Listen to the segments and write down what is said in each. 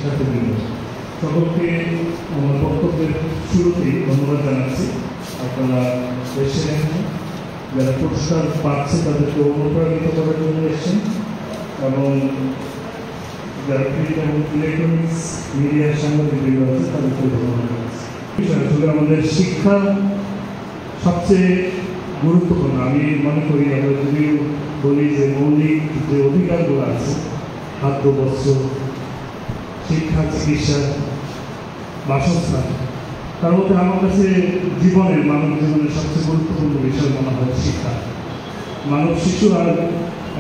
শিক্ষার্থীবৃন্দ, সকলকে আমার বক্তব্যের শুরুতেই ধন্যবাদ জানাচ্ছি। আপনারা এসেছেন, যারা পুরস্কার পাচ্ছে তাদেরকে অনুপ্রাণিত করার জন্য এসেছেন, এবং যারা প্রিন্ট এবং ইলেকট্রনিক্স মিডিয়ার সাংবাদিকবৃন্দ আছে তাদেরকে ধন্যবাদ জানাচ্ছি। আসলে আমাদের শিক্ষা সবচেয়ে গুরুত্বপূর্ণ। আমি মনে করি আমরা যদি বলি যে মৌলিক যে অধিকারগুলো আছে, খাদ্য, বস্ত্র, শিক্ষা, চিকিৎসা, বাসস্থান, তার মধ্যে আমার কাছে জীবনের মানব জীবনের সবচেয়ে গুরুত্বপূর্ণ বিষয় মনে হয় শিক্ষা। মানব শিশু আর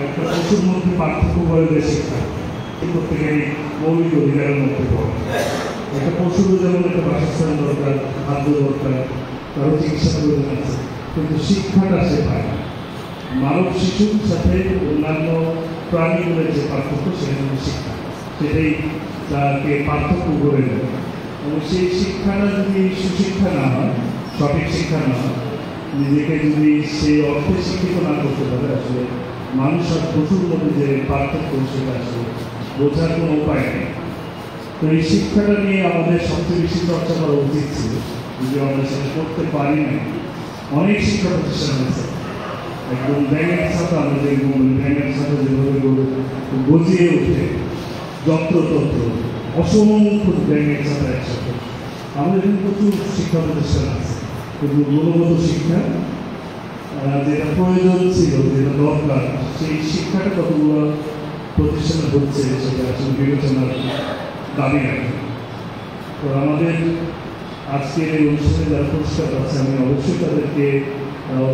একটা পশুর মধ্যে পার্থক্য করে দেয় শিক্ষা। প্রত্যেকেরই মৌলিক অধিকারের মধ্যে পড়ে। একটা পশুরও যেমন একটা বাসস্থান দরকার, খাদ্য দরকার, তারও চিকিৎসা প্রয়োজন আছে, কিন্তু শিক্ষাটা সে পায় না। মানব শিশুর সাথে অন্যান্য প্রাণীগুলোর যে পার্থক্য সেটা হচ্ছে শিক্ষা, সেটাই তাকে পার্থক্য করে দেয়। এবং সেই শিক্ষাটা যদি সুশিক্ষা না হয়, সঠিক শিক্ষা না হয়, নিজেকে যদি সেই অর্থে শিক্ষিত না করতে পারে, আসলে মানুষ আর পশুর মধ্যে যে পার্থক্য সেটা আসলে বোঝার কোনো উপায় নেই। তো এই শিক্ষাটা নিয়ে আমাদের সবচেয়ে বেশি চর্চা করা উচিত ছিল, যদি আমরা সেটা করতে পারি না। অনেক শিক্ষা প্রতিষ্ঠান আছে, একদম ব্যাঙের ছাতা, আমরা যে ব্যাঙের ছাতা যেভাবে গজিয়ে ওঠে, যন্ত্রতন্ত্র, অসংখ্য ব্যাঙের ছাতা একসাথে। আমাদের এখানে প্রচুর শিক্ষা প্রতিষ্ঠান আছে, কিন্তু গুণগত শিক্ষা যেটা প্রয়োজন ছিল, যেটা দরকার, সেই শিক্ষাটা কতগুলো প্রতিষ্ঠানে হচ্ছে সেটা আসলে বিবেচনার দাবি রাখে। তো আমাদের আজকের এই অনুষ্ঠানে যারা পুরস্কার পাচ্ছে, আমি অবশ্যই তাদেরকে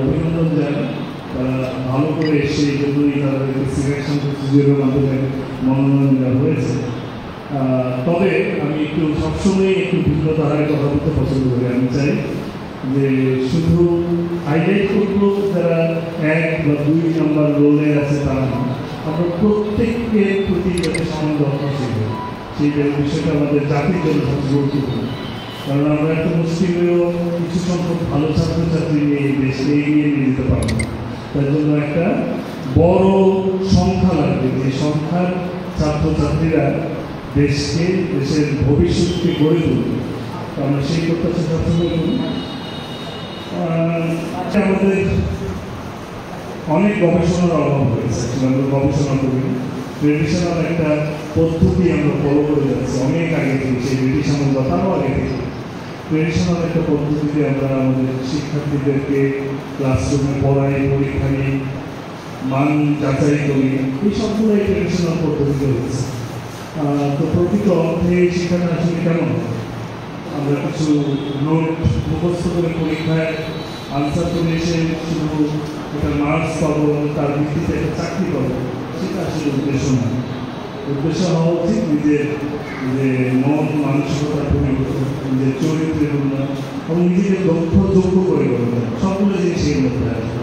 অভিনন্দন জানাই। তারা ভালো করে এসে এই জন্যই তাদেরকে সিলেকশন প্রসিডিউরের মাধ্যমে মনোনয়ন দেওয়া হয়েছে। তবে আমি একটু সবসময় একটু ভিন্ন ধারায় কথা বলতে পছন্দ করি। আমি চাই যে শুধু হাইলাইট করবো যারা 1 বা 2 নম্বর রোলে আছে তারা নয়, আমরা প্রত্যেকের প্রতি যাতে সমান যত্নশীল হই, সেই বিষয়টা আমাদের জাতির জন্য সবচেয়ে গুরুত্বপূর্ণ। কারণ আমরা একটা মুসলিমেও কিছু সংখ্যক ভালো ছাত্রছাত্রী নিয়ে এই দেশকে এগিয়ে নিয়ে যেতে পারবো। তার জন্য একটা বড় সংখ্যা লাগবে, যে সংখ্যার ছাত্রছাত্রীরা দেশকে, দেশের ভবিষ্যৎকে গড়ে তুলবে। আমরা সেই প্রত্যাশা সবসময় করি। আমাদের অনেক গবেষণার অভাব হয়েছে, আমরা গবেষণা করি। ট্রেডিশনাল একটা পদ্ধতি আমরা ফলো করে যাচ্ছি অনেক আগে থেকে, সেই ব্রিটিশ আমল বা তারও আগে থেকে। ট্রেডিশনাল একটা পদ্ধতিতে আমরা আমাদের শিক্ষার্থীদেরকে ক্লাসরুমে পড়াই, পরীক্ষা নিই, মান যাচাই করি, এই সবগুলোই ট্রেডিশনাল পদ্ধতিতে হচ্ছে। তো প্রকৃত অর্থে শিক্ষাটা আসলে কেমন? আমরা কিছু নোট মুখস্থ করে পরীক্ষায় আনসার করে এসে শুধু একটা মার্কস পাবো, তার ভিত্তিতে একটা চাকরি পাবো, সেটা আসলে উদ্দেশ্য না। উদ্দেশ্য হওয়া উচিত নিজের যে মন মানসিকতার পরিবর্তন, নিজের চরিত্রের উন্নয়ন, এবং নিজেকে দক্ষ যোগ্য করে গড়ে সবগুলো জিনিস এর মধ্যে আসবে।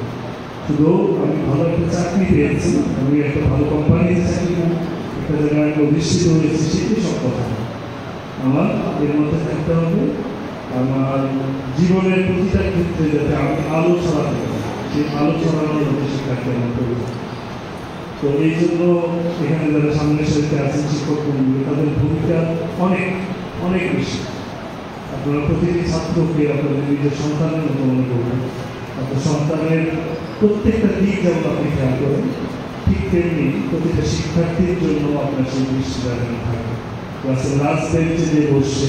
শুধু আমি ভালো একটা চাকরি পেয়েছি, আমি একটা ভালো কোম্পানিতে চাকরি, একটা জায়গায় আমি অধিষ্ঠিত হয়েছি, সেটাই সব কথা। আমার এর মধ্যে থাকতে হবে আমার জীবনের প্রতিটা ক্ষেত্রে যাতে আমি আলো ছড়াতে পারি, সেই আলো ছড়ানোর উদ্দেশ্যে থাকতে আমার প্রয়োজন। তো এই জন্য এখানে যারা সামনের সাথে আছেন শিক্ষক বন্ধু, তাদের ভূমিকা অনেক অনেক বেশি। আপনারা প্রতিটি ছাত্রকে আপনাদের নিজের সন্তানের মতো মনে করবেন। আপনার সন্তানের প্রত্যেকটা দিক যেমন আপনি খেয়াল করেন, ঠিক তেমনি প্রতিটা শিক্ষার্থীর জন্য আপনার সেই দৃষ্টি জানানো থাকে। ক্লাসের লাস্ট বেঞ্চে যে বসছে,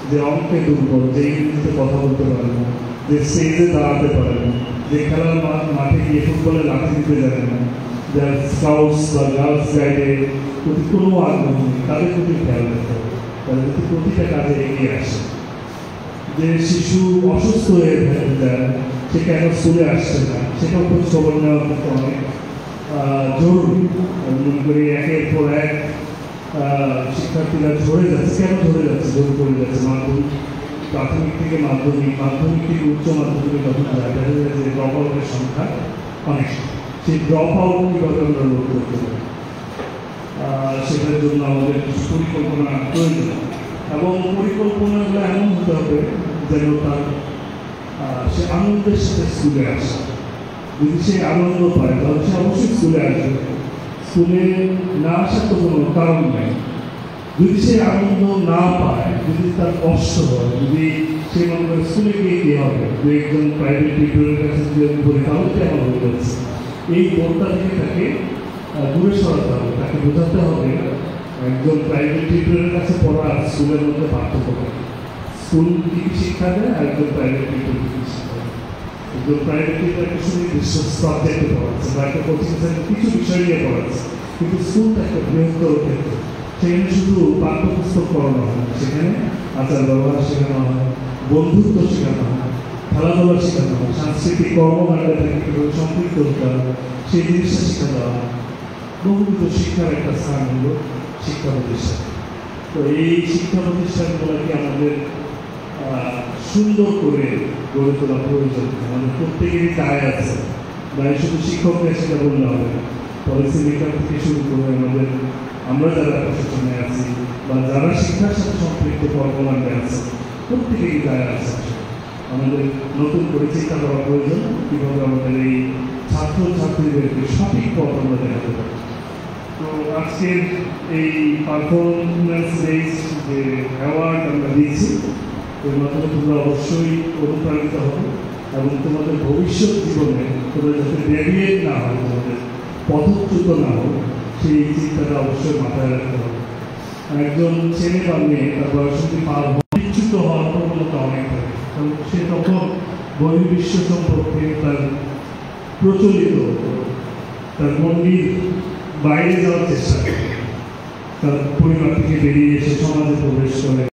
যে অঙ্কে দুর্বল, যে ইংরেজিতে কথা বলতে পারে না, যে স্টেজে দাঁড়াতে পারে না, যে খেলার মাঠে গিয়ে ফুটবলে লাঠি দিতে জানে না, যার স্কাউটস বা গার্লস গাইডে প্রতি কোনো আগ্রহ নেই, তাদের প্রতি খেয়াল রাখতে হবে, তাদের প্রতি প্রতিটা কাজে এগিয়ে আসে। যে শিশু অসুস্থ হয়ে যায়, সে কেন স্কুলে আসছে না, সেটাও খোঁজ খবর নেওয়া কিন্তু অনেক জরুরি। মনে করি একের পর এক শিক্ষার্থীরা ঝরে যাচ্ছে, কেন ঝরে যাচ্ছে, ঝরে পড়ে যাচ্ছে। মাধ্যমিক, প্রাথমিক থেকে মাধ্যমিক, মাধ্যমিক থেকে উচ্চ মাধ্যমিকে যখন যায়, দেখা যায় যে ড্রপ আউটের সংখ্যা অনেক। সেই ড্রপ আউট কীভাবে আমরা রোধ করতে পারি, সেটার জন্য আমাদের কিছু পরিকল্পনা প্রয়োজন, এবং পরিকল্পনাগুলো এমন হতে হবে যেন তার সে আনন্দের সাথে স্কুলে আসে। যদি সে আনন্দ পায় তাহলে সে অবশ্যই স্কুলে আসবে। স্কুলে না আসার তো কোনো কারণ নেই। যদি সে আনন্দ না পায়, যদি তার কষ্ট হয়, যদি সে মনে করে স্কুলে গিয়ে কী হবে, দু একজন প্রাইভেট টিউটরের কাছে যদি আমি বলি তাহলে কেমন হয়ে যাচ্ছে, এই বোর্ডটা থেকে তাকে দূরে সরাতে হবে। তাকে বোঝাতে হবে একজন প্রাইভেট টিউটরের কাছে পড়া আর স্কুলের মধ্যে পার্থক্য করে। স্কুল কী শিক্ষা দেয় আর একজন প্রাইভেট টিউটর কী শিক্ষা দেয়। একজন প্রাইভেট টিউটর কিছু নির্দিষ্ট সাবজেক্টে পড়াচ্ছে বা একটা কোচিং সেন্টার কিছু বিষয় নিয়ে পড়াচ্ছে, কিন্তু স্কুলটা একটা বৃহত্তর ক্ষেত্র। সেখানে শুধু পাঠ্যপুস্তক পড়ানো হয়, সেখানে আচার ব্যবহার শেখানো হয়, বন্ধুত্ব শেখানো হয়, খেলাধুলা শেখানো হয়, সাংস্কৃতিক কর্মকাণ্ডে থেকে কীভাবে সম্পৃক্ত হতে হবে সেই জিনিসটা শেখা দেওয়া হয়। বহুবিধ শিক্ষার একটা স্থান হল শিক্ষা প্রতিষ্ঠান। তো এই শিক্ষা প্রতিষ্ঠানগুলোকে আমাদের সুন্দর করে গড়ে তোলা প্রয়োজন। আমাদের প্রত্যেকেরই দায় আছে, দায় শুধু শিক্ষকরা সেটা বললে হবে না, পলিসি মেকার থেকে শুরু করে আমরা যারা প্রশাসনে আছি বা যারা শিক্ষার সাথে সম্পৃক্ত কর্মকাণ্ডে আছে প্রত্যেকেরই দায় আছে। আমাদের নতুন করে চিন্তা করা প্রয়োজন কীভাবে আমাদের এই ছাত্রছাত্রীদেরকে সঠিক পথ আমরা দেখাতে পারি। তো আজকের এই পারফরমেন্স বেসড যে অ্যাওয়ার্ড আমরা দিয়েছি এর মাধ্যমে তোমরা অবশ্যই অনুপ্রাণিত হবে এবং তোমাদের ভবিষ্যৎ জীবনে তোমরা যাতে ডেভিয়েট না হয়, তোমাদের পথচ্যুত না হোক, সেই চিন্তাটা অবশ্যই মাথায় রাখতে হবে। একজন ছেলে বা মেয়ে তার বয়স যদি পার বিচ্যুত হওয়ার প্রবণতা অনেক থাকে, কারণ সে তখন বহির্বিশ্ব সম্পর্কে তার প্রচলিত তার মন্দির বাইরে যাওয়ার চেষ্টা করে, তার পরিবার থেকে বেরিয়ে এসে সমাজে প্রবেশ করে।